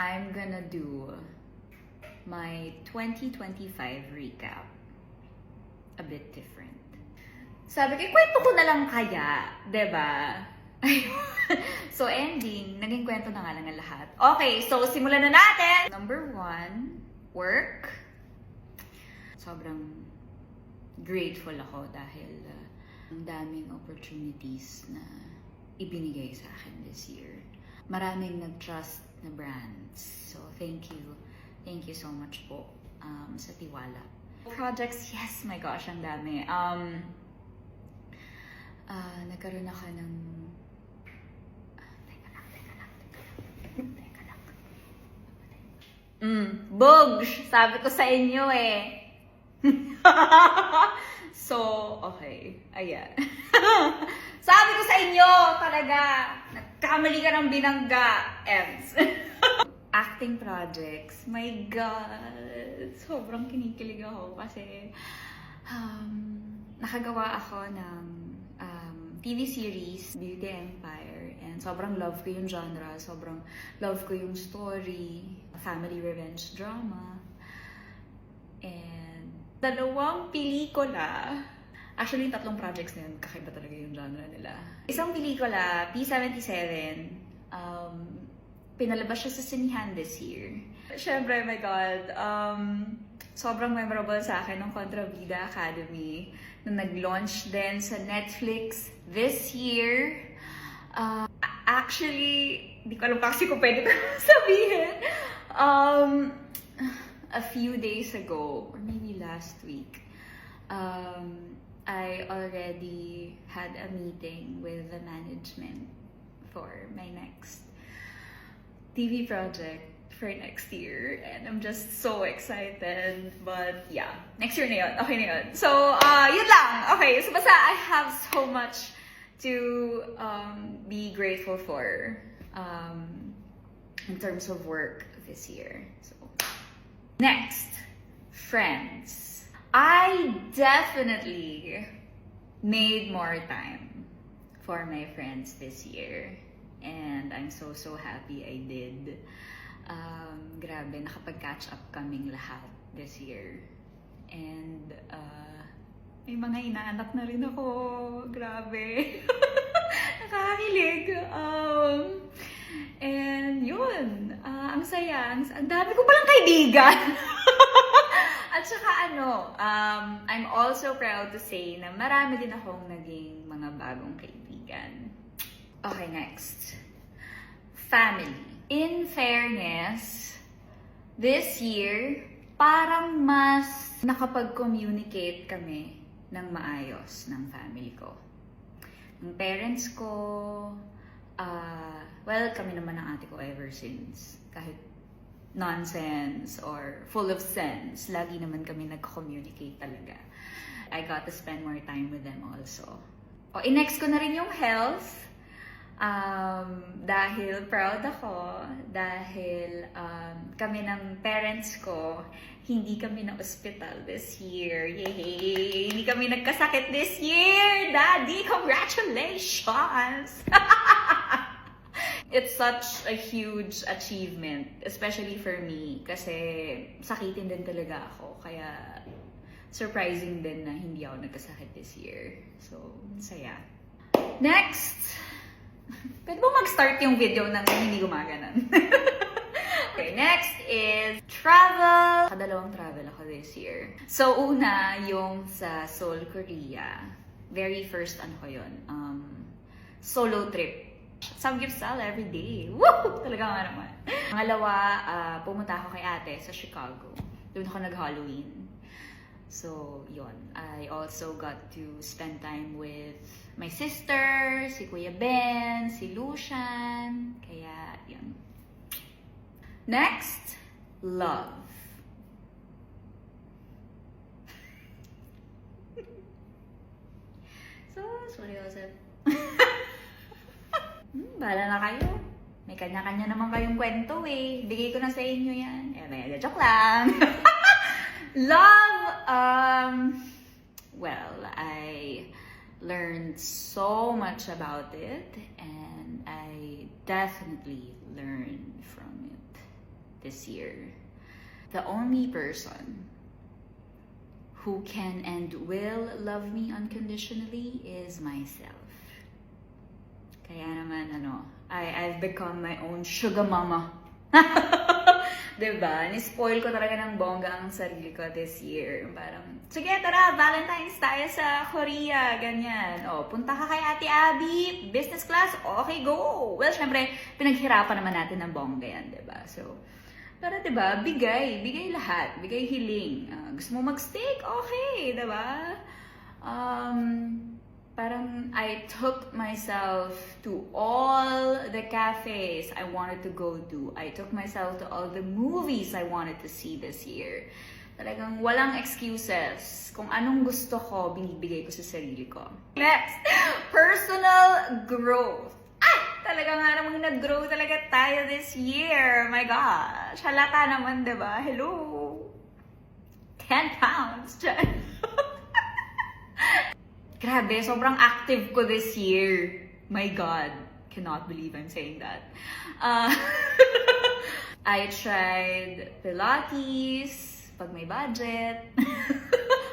I'm gonna do my 2025 recap a bit different. Sabi ko, kwento ko na lang kaya, diba? So ending, naging kwento na nga lang ang lahat. Okay, so simulan na natin! Number 1, work. Sobrang grateful ako dahil ang daming opportunities na ibinigay sa akin this year. Maraming nag-trust na brands. So thank you. Thank you so much po sa tiwala. Projects, yes, my gosh, ang dami. Nagkaroon ako ng... Teka lang. Bugs! Sabi ko sa inyo eh. So, okay. Ayan. Sabi ko sa inyo, talaga, nagkamali ka ng binangga, Ems. Acting projects, my God, sobrang kinikilig ako kasi nakagawa ako ng TV series, Beauty Empire, and sobrang love ko yung genre, sobrang love ko yung story, family revenge drama, and 2 pelikula. Actually, 3 projects na yun, kakaiba talaga yung genre nila. Isang pelikula, P77, pinalabas siya sa sinihan this year. Siyempre, my God, sobrang memorable sa akin ng Contrabida Academy na nag-launch din sa Netflix this year. Actually, di ko alam kasi kung pwede ko sabihin. A few days ago, or maybe last week, I already had a meeting with the management for my next TV project for next year, and I'm just so excited. But yeah, next year na yun. Okay na yun. So, yun lang. Okay, so basta I have so much to be grateful for in terms of work this year. So, next, friends. I definitely made more time for my friends this year. And I'm so happy I did. Grabe, nakapag-catch up kaming lahat this year. And may mga inaanak na rin ako. Grabe. Nakakakilig. And yun, ang saya. Ang dami ko palang kaibigan. At saka I'm also proud to say na marami din akong naging mga bagong kaibigan. Okay, next. Family. In fairness, this year, parang mas nakapag-communicate kami ng maayos ng family ko. Ng parents ko, well, kami naman ng ate ko ever since. Kahit nonsense or full of sense, lagi naman kami nag-communicate talaga. I got to spend more time with them also. I-next ko na rin yung health. Dahil proud ako, dahil kami ng parents ko, hindi kami na ospital this year. Yay! Hindi kami nagkasakit this year! Daddy, congratulations! It's such a huge achievement, especially for me, kasi sakitin din talaga ako. Kaya surprising din na hindi ako nagkasakit this year. So, saya. Next! Pwede ba mag-start yung video nang hindi gumaganon? Okay, next is travel. Kadalawang travel ako this year. So, una, yung sa Seoul, Korea. Very first, ko yun? Solo trip. Samgyeopsal every day. Woo! Talaga nga naman. Pangalawa, pumunta ako kay ate sa Chicago. Doon ako nag-Halloween. So, yun. I also got to spend time with my sister, si Kuya Ben, si Lucian. Kaya, yun. Next, love. So, sorry, Joseph. Bahala na kayo. May kanya-kanya naman kayong kwento eh. Bigay ko na sa inyo yan. Joke lang. Love, well, I learned so much about it, and I definitely learned from it. this year. The only person who can and will love me unconditionally is myself. Kaya naman, I've become my own sugar mama. Diba? Ni-spoil ko talaga ng bongga ang sarili ko this year. Parang, sige, tara, Valentine's tayo sa Korea, ganyan. O, punta ka kay Ate Abby, business class, okay, go! Well, syempre, pinaghirapan naman natin ng bongga yan, diba? So, pero diba, bigay lahat, bigay hiling. Gusto mo mag-steak? Okay, diba? Parang I took myself to all the cafes I wanted to go to. I took myself to all the movies I wanted to see this year. Talagang walang excuses. Kung anong gusto ko, binibigay ko sa sarili ko. Next, personal growth. Talaga nga namang nag-grow talaga tayo this year. My gosh. Halata naman, diba? Hello. 10 pounds. Grabe, sobrang active ko this year. My God. Cannot believe I'm saying that. I tried Pilates, pag may budget.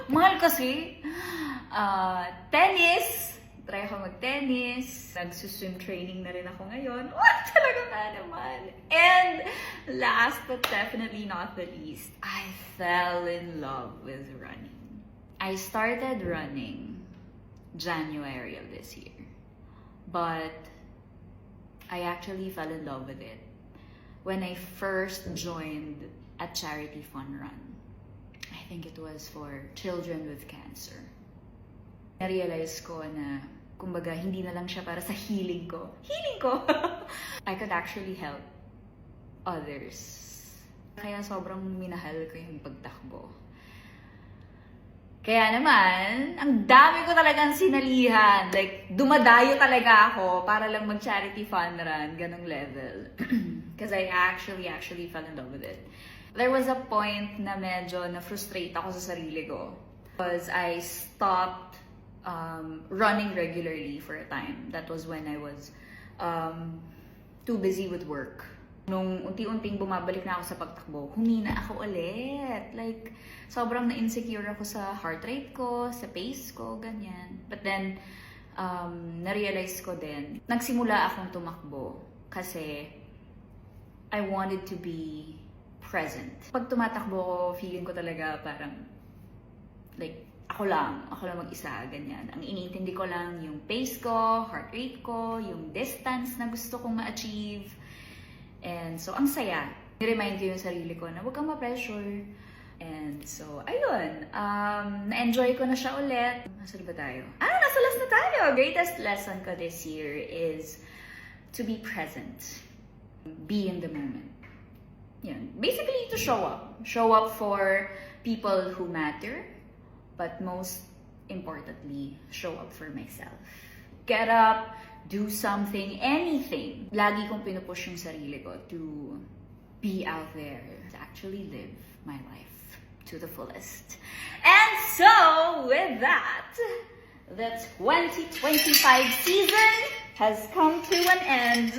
Mahal kasi. Tennis. Try ako mag-tennis. Nagsuswim training na rin ako ngayon. Talaga nga naman. And last but definitely not the least, I fell in love with running. I started running January of this year. But I actually fell in love with it when I first joined a charity fun run. I think it was for children with cancer. Na-realize ko na kumbaga, hindi na lang siya para sa healing ko. I could actually help others. Kaya sobrang minahal ko yung pagtakbo. Kaya naman, ang dami ko talagang sinalihan. Like, dumadayo talaga ako para lang mag-charity fun run, ganong level. Because I actually fell in love with it. There was a point na medyo na-frustrate ako sa sarili ko. Because I stopped running regularly for a time. That was when I was too busy with work. Nung unti-unting bumabalik na ako sa pagtakbo, humina ako ulit. Like, sobrang na-insecure ako sa heart rate ko, sa pace ko, ganyan. But then, na-realize ko din, nagsimula akong tumakbo kasi I wanted to be present. Pag tumatakbo ko, feeling ko talaga parang, like, ako lang mag-isa, ganyan. Ang iniintindi ko lang yung pace ko, heart rate ko, yung distance na gusto kong ma-achieve. And so, ang saya. I-remind ko yung sarili ko na huwag kang ma-pressure. And so, ayun. Na-enjoy ko na siya ulit. Nasaan ba tayo? Nasa last na tayo! Greatest lesson ko this year is to be present. Be in the moment. Yun. Basically, to show up. Show up for people who matter. But most importantly, show up for myself. Get up, do something, anything. Lagi kong pinupush yung sarili ko to be out there, to actually live my life to the fullest. And so, with that, the 2025 season has come to an end.